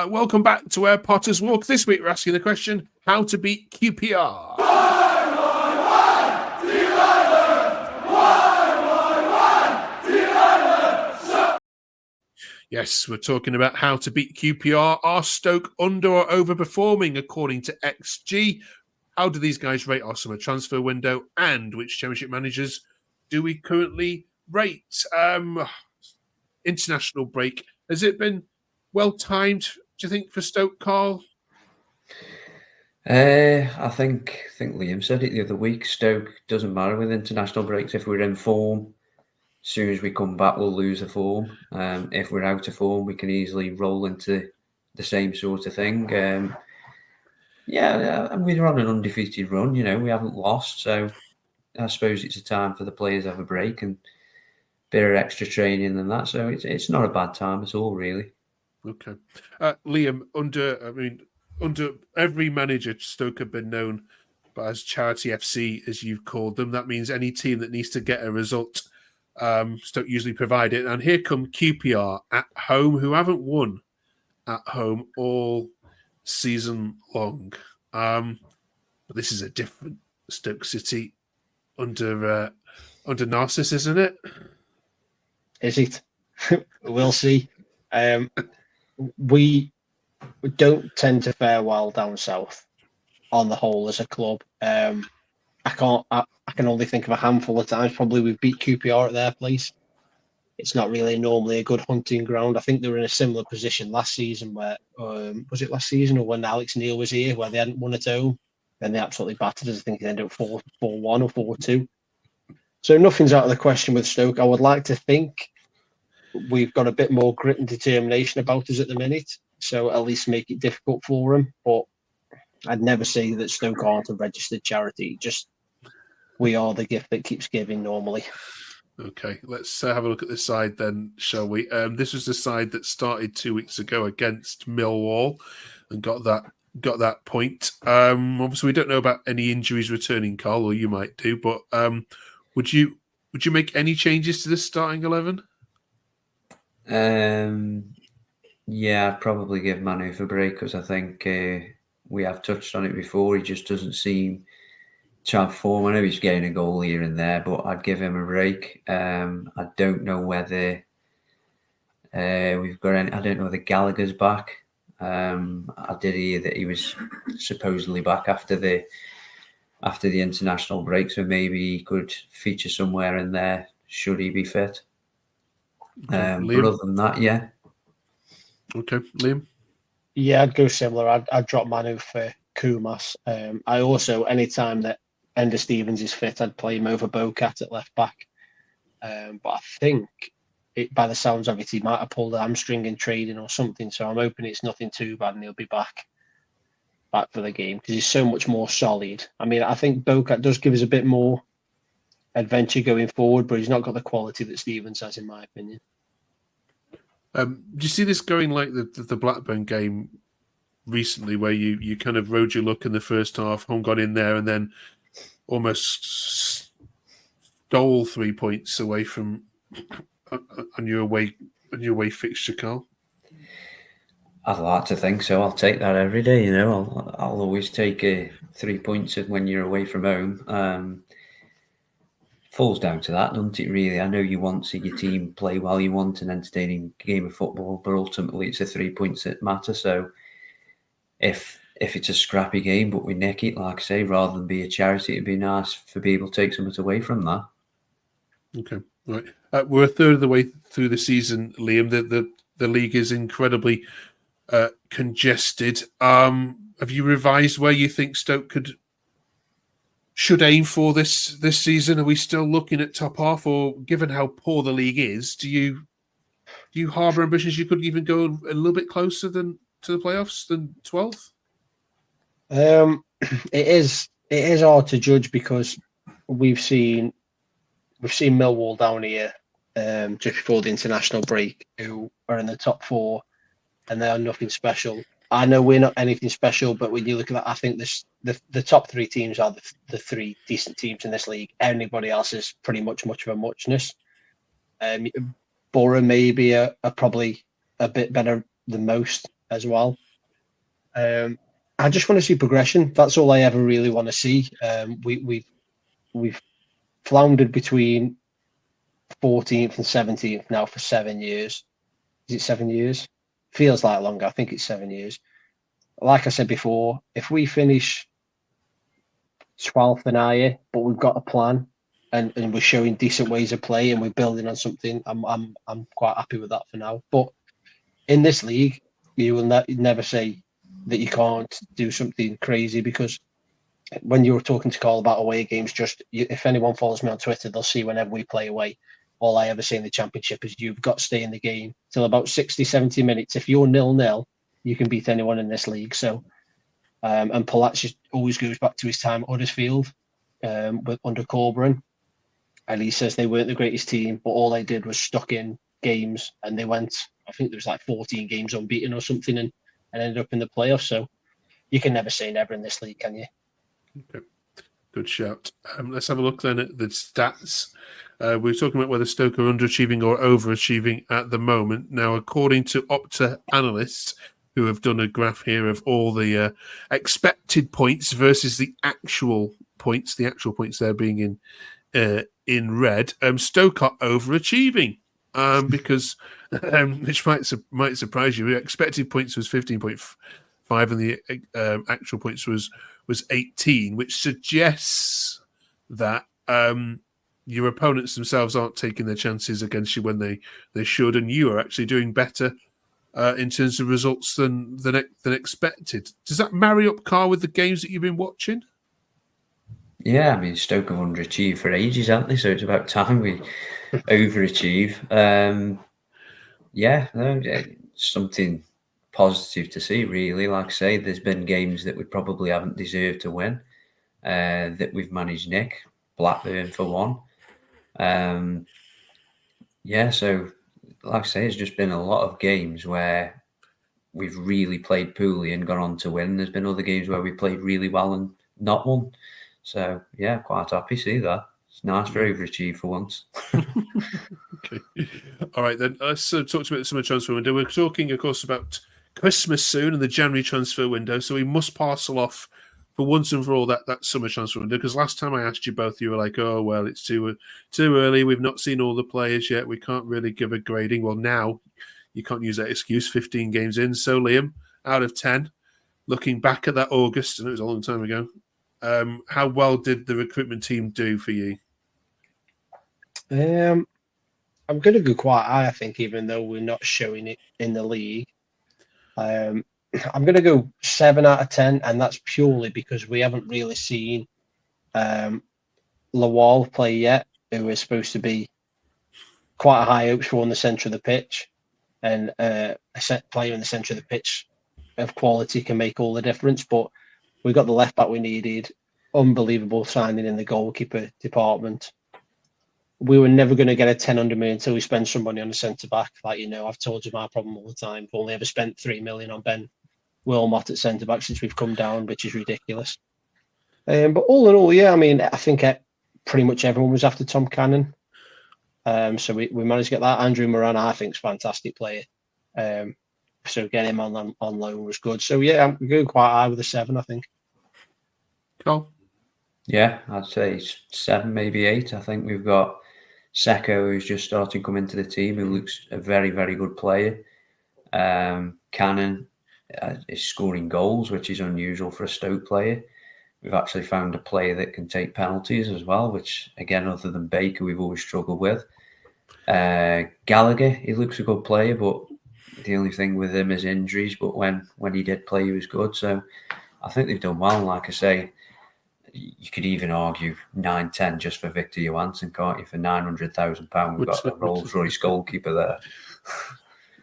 Welcome back to Where Potters Walk. This week we're asking the question, how to beat QPR. Yes, we're talking about how to beat QPR. Are Stoke under or overperforming according to XG? How do these guys rate our summer transfer window? And which Championship managers do we currently rate? International break. Has it been well timed, do you think, for Stoke, Carl? I think Liam said it the other week. Stoke doesn't matter with international breaks. If we're in form, as soon as we come back, we'll lose the form. If we're out of form, we can easily roll into the same sort of thing. We're on an undefeated run. We haven't lost, so I suppose it's a time for the players to have a break and bit of extra training and that. So it's not a bad time at all, really. Okay, Liam. Under every manager, Stoke have been known as Charity FC, as you've called them. That means any team that needs to get a result, Stoke usually provide it. And here come QPR at home, who haven't won at home all season long. But this is a different Stoke City under Narcissus, isn't it? Is it? We'll see. We don't tend to fare well down south on the whole as a club. I can only think of a handful of times probably we've beat QPR at their place. It's not really normally a good hunting ground. I think they were in a similar position last season where, was it last season or when Alex Neil was here, where they hadn't won at home? Then they absolutely battered us. I think they ended up 4-1 or 4-2. So nothing's out of the question with Stoke. I would like to think we've got a bit more grit and determination about us at the minute. So at least make it difficult for them. But I'd never say that Stoke aren't a registered charity. Just we are the gift that keeps giving normally. Okay, let's have a look at this side then, shall we? This was the side that started 2 weeks ago against Millwall and got that point. Obviously, we don't know about any injuries returning, Carl, or you might do. But would you make any changes to this starting 11? Yeah, I'd probably give Manu a break because I think we have touched on it before. He just doesn't seem to have form. I know he's getting a goal here and there, but I'd give him a break. I don't know whether we've got any. I don't know whether Gallagher's back. I did hear that he was supposedly back after the international break, so maybe he could feature somewhere in there should he be fit. But other than that, yeah. Okay, Liam? Yeah, I'd go similar. I'd drop Manu for Koumas. I also, anytime that Ender Stevens is fit, I'd play him over Bocat at left back. But I think, by the sounds of it, he might have pulled a hamstring in training or something. So I'm hoping it's nothing too bad and he'll be back for the game because he's so much more solid. I mean, I think Bocat does give us a bit more adventure going forward, but he's not got the quality that Stevens has, in my opinion. Do you see this going like the Blackburn game recently, where you kind of rode your luck in the first half, home got in there, and then almost stole 3 points away from on your away fixture, Carl? I'd like to think so. I'll take that every day. I'll always take 3 points when you're away from home. Falls down to that, doesn't it, really? I know you want to see your team play well, you want an entertaining game of football, but ultimately it's the 3 points that matter. So if it's a scrappy game, but we nick it, like I say, rather than be a charity, it'd be nice for people to take something away from that. Okay, right. We're a third of the way through the season, Liam. The league is incredibly congested. Have you revised where you think Stoke should aim for this season? Are we still looking at top half, or given how poor the league is, do you harbour ambitions you could even go a little bit closer to the playoffs than 12th? It is hard to judge because we've seen Millwall down here just before the international break, who are in the top 4, and they are nothing special. I know we're not anything special, but when you look at that, I think the top 3 teams are the 3 decent teams in this league. Anybody else is pretty much of a muchness. Borough maybe are probably a bit better than most, as well. I just want to see progression. That's all I ever really want to see. We've floundered between 14th and 17th now for 7 years. Is it 7 years? Feels like longer. I think it's 7 years. Like I said before, if we finish 12th and higher, but we've got a plan and we're showing decent ways of play and we're building on something, I'm quite happy with that for now. But in this league, you will never say that you can't do something crazy, because when you were talking to Carl about away games, if anyone follows me on Twitter, they'll see whenever we play away, all I ever say in the Championship is you've got to stay in the game till about 60, 70 minutes. If you're 0-0, you can beat anyone in this league. So, and Palazzo always goes back to his time at Huddersfield under Corberan, and he says they weren't the greatest team, but all they did was stuck in games, and they went, I think there was like 14 games unbeaten or something, and ended up in the playoffs. So you can never say never in this league, can you? Okay. Good shout. Let's have a look then at the stats. We're talking about whether Stoke are underachieving or overachieving at the moment. Now, according to Opta Analyst, who have done a graph here of all the expected points versus the actual points there being in red, Stoke are overachieving. Because which might surprise you. Expected points was 15.5 and the actual points was 18, which suggests that your opponents themselves aren't taking their chances against you when they should, and you are actually doing better in terms of results than expected. Does that marry up, Carl, with the games that you've been watching? Yeah, I mean, Stoke have underachieved for ages, haven't they? So it's about time we overachieve. Something positive to see, really. Like I say, there's been games that we probably haven't deserved to win, that we've managed nick. Blackburn for one. So like I say, it's just been a lot of games where we've really played poorly and gone on to win. There's been other games where we played really well and not won. So yeah, quite happy to see that. It's nice for overachieve for once. Okay. All right, then. Let's talk about the summer transfer window. We're talking, of course, about Christmas soon and the January transfer window. So we must parcel off for once and for all that summer transfer window. Because last time I asked you both, you were like, "Oh well, it's too early. We've not seen all the players yet. We can't really give a grading." Well, now you can't use that excuse. 15 games in. So Liam, out of 10, looking back at that August, and it was a long time ago. How well did the recruitment team do for you? I'm going to go quite high, I think, even though we're not showing it in the league. I'm going to go 7 out of 10, and that's purely because we haven't really seen Lawal play yet, who is supposed to be quite a high hopes for in the centre of the pitch, and a set player in the centre of the pitch of quality can make all the difference. But we got the left back we needed, unbelievable signing in the goalkeeper department. We were never going to get a 10 under million until we spend some money on a centre back. Like, I've told you my problem all the time. I've only ever spent 3 million on Ben Wilmot at centre back since we've come down, which is ridiculous. But all in all, yeah, I mean, I think pretty much everyone was after Tom Cannon. So we managed to get that. Andrew Moran, I think, is a fantastic player. So getting him on loan was good. So yeah, I'm going quite high with a 7, I think. Cool. Yeah, I'd say 7, maybe 8. I think we've got Seko, who's just starting to come into the team, who looks a very, very good player. Cannon is scoring goals, which is unusual for a Stoke player. We've actually found a player that can take penalties as well, which, again, other than Baker, we've always struggled with. Gallagher, he looks a good player, but the only thing with him is injuries. But when he did play, he was good. So I think they've done well. And like I say, you could even argue 9-10 just for Victor Johansen, can't you? For £900,000, we've got a Rolls-Royce goalkeeper there.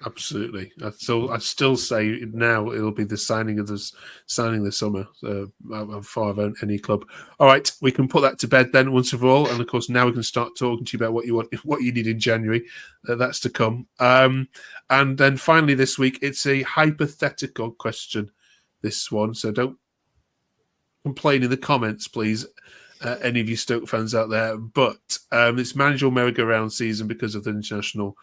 Absolutely. I still say now it'll be the signing this summer far of any club. All right, we can put that to bed then once and for all, and of course now we can start talking to you about what you need in January. That's to come. And then finally this week, it's a hypothetical question. This one, so don't complain in the comments, please. Any of you Stoke fans out there, but it's managerial merry-go-round season because of the international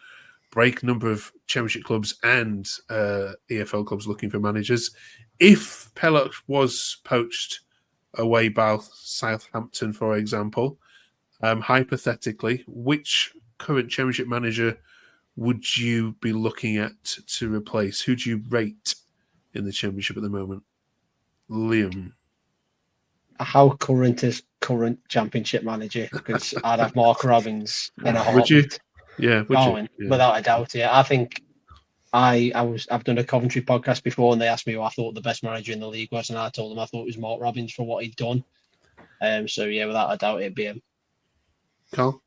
break. Number of Championship clubs and EFL clubs looking for managers. If Pellock was poached away by Southampton, for example, hypothetically, which current Championship manager would you be looking at to replace? Who do you rate in the Championship at the moment? Liam. How current is current Championship manager? Because I'd have Mark Robbins in a Would you? heartbeat. Yeah, would you? Yeah. Without a doubt. Yeah, I think I've done a Coventry podcast before, and they asked me who I thought the best manager in the league was, and I told them I thought it was Mark Robbins for what he'd done. So yeah, without a doubt, it'd be him. Carl?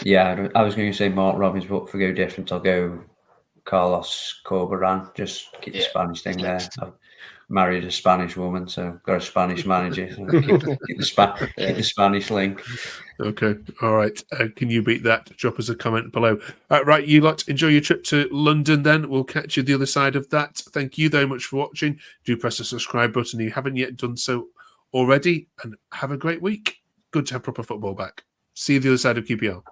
Yeah, I was going to say Mark Robbins, but for go different, I'll go Carlos Corberan. Just keep the Spanish thing there. I've married a Spanish woman, so got a Spanish manager. So keep the Spanish link. Okay, all right. Can you beat that? Drop us a comment below. Right, you lot, enjoy your trip to London then. We'll catch you the other side of that. Thank you very much for watching. Do press the subscribe button if you haven't yet done so already, and have a great week. Good to have proper football back. See you the other side of QPR.